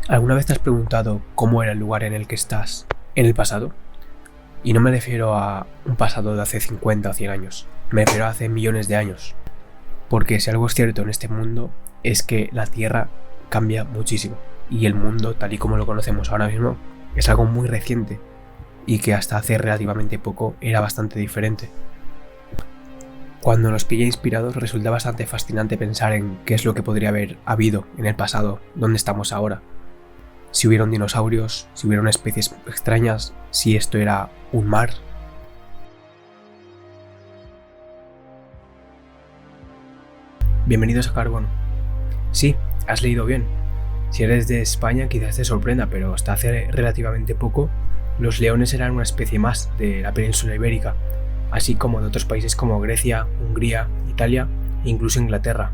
¿Alguna vez te has preguntado cómo era el lugar en el que estás en el pasado? Y no me refiero a un pasado de hace 50 o 100 años, me refiero a hace millones de años. Porque si algo es cierto en este mundo es que la Tierra cambia muchísimo y el mundo tal y como lo conocemos ahora mismo es algo muy reciente y que hasta hace relativamente poco era bastante diferente. Cuando nos pilla inspirados resulta bastante fascinante pensar en qué es lo que podría haber habido en el pasado, dónde estamos ahora. Si hubieron dinosaurios, si hubieron especies extrañas, si esto era un mar. Bienvenidos a Carbono. Sí, has leído bien. Si eres de España quizás te sorprenda, pero hasta hace relativamente poco los leones eran una especie más de la península ibérica, así como de otros países como Grecia, Hungría, Italia e incluso Inglaterra.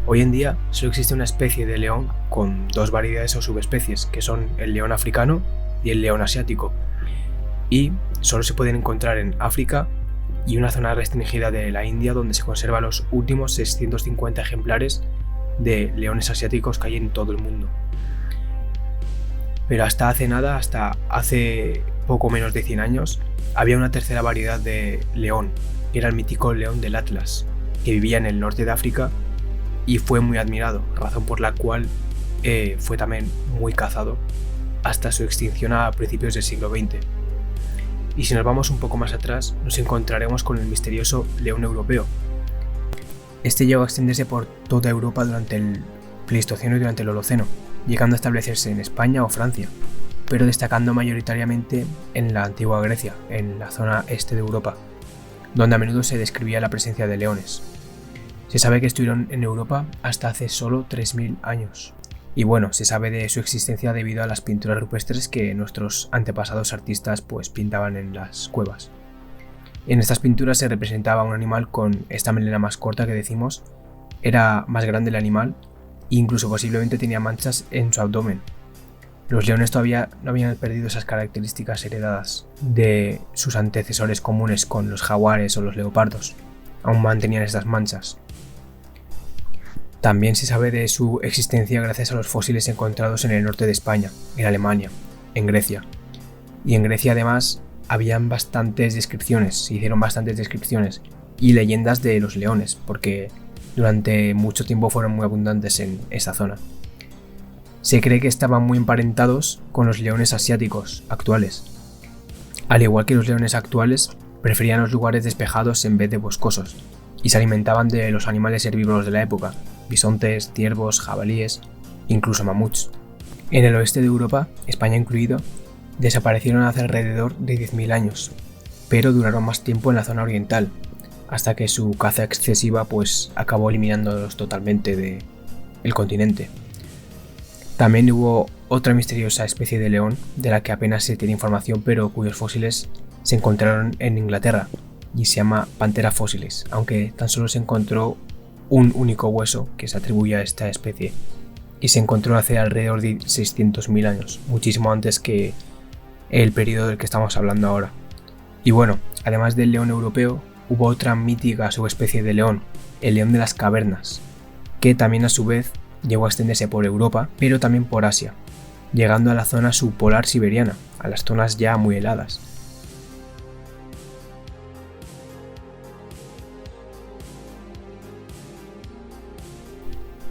Hoy en día solo existe una especie de león con dos variedades o subespecies, que son el león africano y el león asiático, y solo se pueden encontrar en África y una zona restringida de la India donde se conservan los últimos 650 ejemplares de leones asiáticos que hay en todo el mundo. Pero hasta hace poco menos de 100 años, había una tercera variedad de león, que era el mítico león del Atlas, que vivía en el norte de África y fue muy admirado, razón por la cual fue también muy cazado hasta su extinción a principios del siglo XX. Y si nos vamos un poco más atrás, nos encontraremos con el misterioso león europeo. Este llegó a extenderse por toda Europa durante el Pleistoceno y durante el Holoceno, llegando a establecerse en España o Francia, pero destacando mayoritariamente en la antigua Grecia, en la zona este de Europa, donde a menudo se describía la presencia de leones. Se sabe que estuvieron en Europa hasta hace solo 3000 años. Y bueno, se sabe de su existencia debido a las pinturas rupestres que nuestros antepasados artistas pintaban en las cuevas. En estas pinturas se representaba un animal con esta melena más corta que decimos, era más grande el animal e incluso posiblemente tenía manchas en su abdomen. Los leones todavía no habían perdido esas características heredadas de sus antecesores comunes con los jaguares o los leopardos, aún mantenían estas manchas. También se sabe de su existencia gracias a los fósiles encontrados en el norte de España, en Alemania, en Grecia. Y en Grecia además se hicieron bastantes descripciones y leyendas de los leones, porque durante mucho tiempo fueron muy abundantes en esa zona. Se cree que estaban muy emparentados con los leones asiáticos actuales. Al igual que los leones actuales, preferían los lugares despejados en vez de boscosos, y se alimentaban de los animales herbívoros de la época, bisontes, ciervos, jabalíes, incluso mamuts. En el oeste de Europa, España incluido, desaparecieron hace alrededor de 10.000 años, pero duraron más tiempo en la zona oriental, hasta que su caza excesiva acabó eliminándolos totalmente del continente. También hubo otra misteriosa especie de león de la que apenas se tiene información, pero cuyos fósiles se encontraron en Inglaterra y se llama Panthera fossilis, aunque tan solo se encontró un único hueso que se atribuye a esta especie y se encontró hace alrededor de 600.000 años, muchísimo antes que el periodo del que estamos hablando ahora. Y bueno, además del león europeo, hubo otra mítica subespecie de león, el león de las cavernas, que también a su vez llegó a extenderse por Europa, pero también por Asia, llegando a la zona subpolar siberiana, a las zonas ya muy heladas.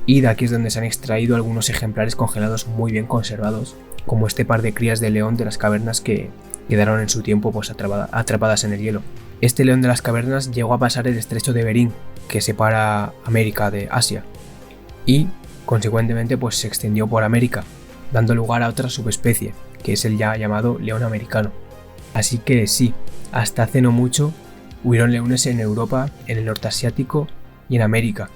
Y de aquí es donde se han extraído algunos ejemplares congelados muy bien conservados, como este par de crías de león de las cavernas que quedaron en su tiempo atrapadas en el hielo. Este león de las cavernas llegó a pasar el estrecho de Bering, que separa América de Asia, y consecuentemente se extendió por América, dando lugar a otra subespecie, que es el ya llamado león americano. Así que sí, hasta hace no mucho hubieron leones en Europa, en el norte asiático y en América,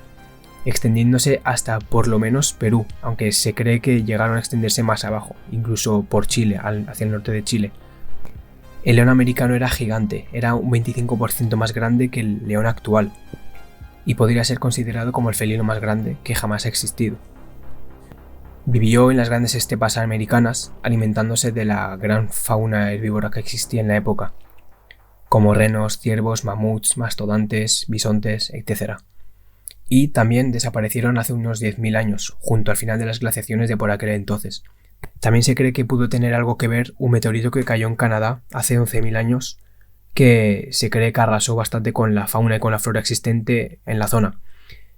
extendiéndose hasta por lo menos Perú, aunque se cree que llegaron a extenderse más abajo, incluso por Chile, hacia el norte de Chile. El león americano era gigante, era un 25% más grande que el león actual, y podría ser considerado como el felino más grande que jamás ha existido. Vivió en las grandes estepas americanas, alimentándose de la gran fauna herbívora que existía en la época, como renos, ciervos, mamuts, mastodontes, bisontes, etc. y también desaparecieron hace unos 10.000 años, junto al final de las glaciaciones de por aquel entonces. También se cree que pudo tener algo que ver un meteorito que cayó en Canadá hace 11.000 años, que se cree que arrasó bastante con la fauna y con la flora existente en la zona.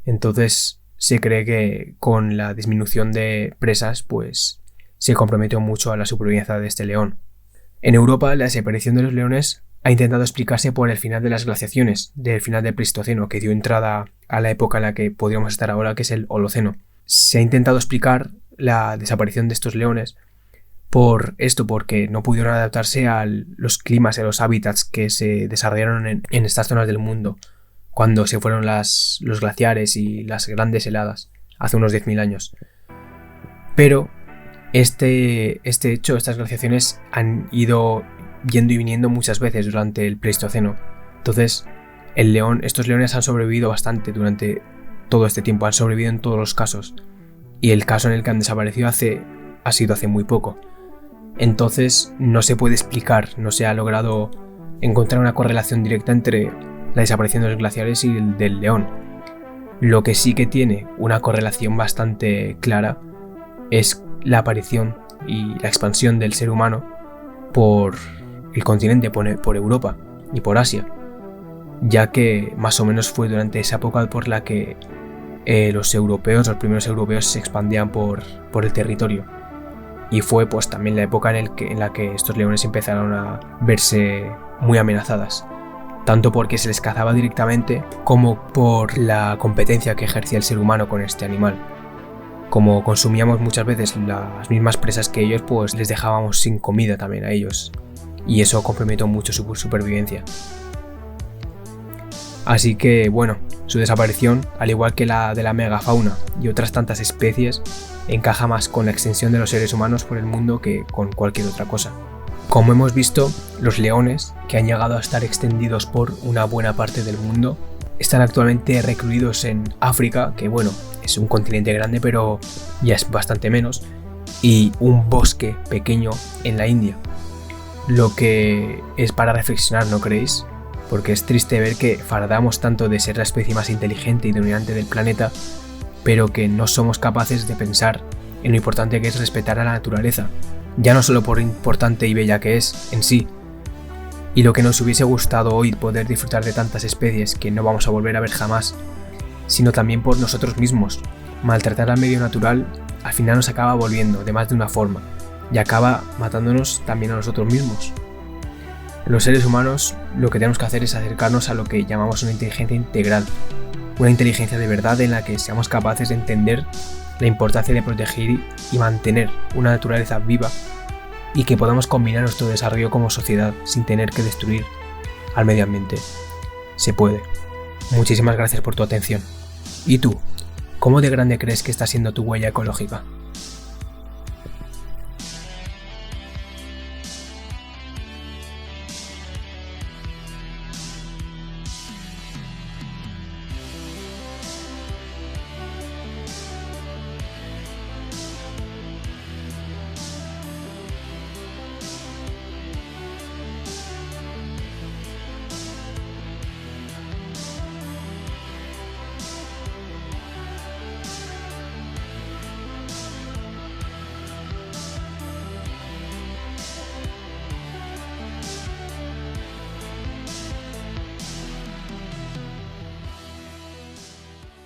Entonces se cree que con la disminución de presas, pues se comprometió mucho a la supervivencia de este león. En Europa, la desaparición de los leones ha intentado explicarse por el final de las glaciaciones, del final del Pleistoceno, que dio entrada a la época en la que podríamos estar ahora, que es el Holoceno. Se ha intentado explicar la desaparición de estos leones por esto, porque no pudieron adaptarse a los climas y a los hábitats que se desarrollaron en estas zonas del mundo cuando se fueron los glaciares y las grandes heladas hace unos 10.000 años. Pero este hecho, estas glaciaciones han ido yendo y viniendo muchas veces durante el Pleistoceno. Entonces, estos leones han sobrevivido bastante durante todo este tiempo, han sobrevivido en todos los casos. Y el caso en el que han desaparecido ha sido hace muy poco. Entonces, no se puede explicar, no se ha logrado encontrar una correlación directa entre la desaparición de los glaciares y el del león. Lo que sí que tiene una correlación bastante clara es la aparición y la expansión del ser humano por el continente, por Europa y por Asia, ya que más o menos fue durante esa época por la que los primeros europeos se expandían por el territorio, y fue pues también la época en la que estos leones empezaron a verse muy amenazadas, tanto porque se les cazaba directamente como por la competencia que ejercía el ser humano con este animal. Como consumíamos muchas veces las mismas presas que ellos, pues les dejábamos sin comida también a ellos, y eso comprometió mucho su supervivencia. Así que bueno, su desaparición, al igual que la de la megafauna y otras tantas especies, encaja más con la extensión de los seres humanos por el mundo que con cualquier otra cosa. Como hemos visto, los leones, que han llegado a estar extendidos por una buena parte del mundo, están actualmente recluidos en África, que bueno, es un continente grande pero ya es bastante menos, y un bosque pequeño en la India. Lo que es para reflexionar, ¿no creéis? Porque es triste ver que fardamos tanto de ser la especie más inteligente y dominante del planeta, pero que no somos capaces de pensar en lo importante que es respetar a la naturaleza, ya no solo por importante y bella que es en sí, y lo que nos hubiese gustado hoy poder disfrutar de tantas especies que no vamos a volver a ver jamás, sino también por nosotros mismos. Maltratar al medio natural al final nos acaba volviendo de más de una forma y acaba matándonos también a nosotros mismos. Los seres humanos lo que tenemos que hacer es acercarnos a lo que llamamos una inteligencia integral, una inteligencia de verdad en la que seamos capaces de entender la importancia de proteger y mantener una naturaleza viva, y que podamos combinar nuestro desarrollo como sociedad sin tener que destruir al medio ambiente. Se puede. Muchísimas gracias por tu atención. ¿Y tú? ¿Cómo de grande crees que está siendo tu huella ecológica?